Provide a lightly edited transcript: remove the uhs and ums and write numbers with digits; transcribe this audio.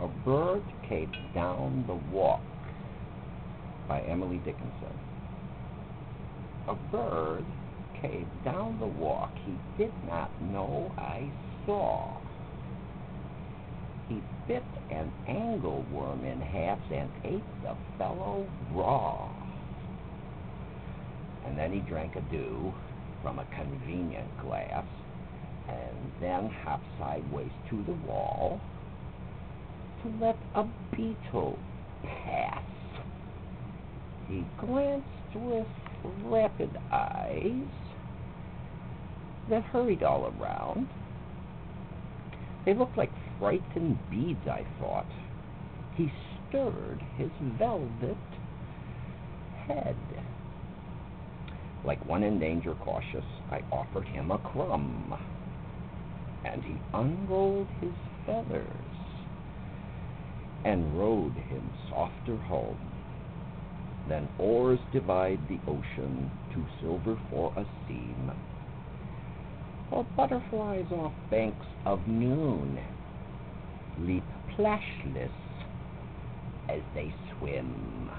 A Bird Came Down the Walk by Emily Dickinson. A bird came down the walk he did not know I saw. He bit an angleworm in halves and ate the fellow raw. And then he drank a dew from a convenient glass, and then hopped sideways to the wall to let a beetle pass. He glanced with rapid eyes that hurried all around. They looked like frightened beads, I thought. He stirred his velvet head. Like one in danger cautious, I offered him a crumb, and he unrolled his feathers and rowed him softer home. Then oars divide the ocean to silver for a seam, or butterflies off banks of noon leap plashless as they swim.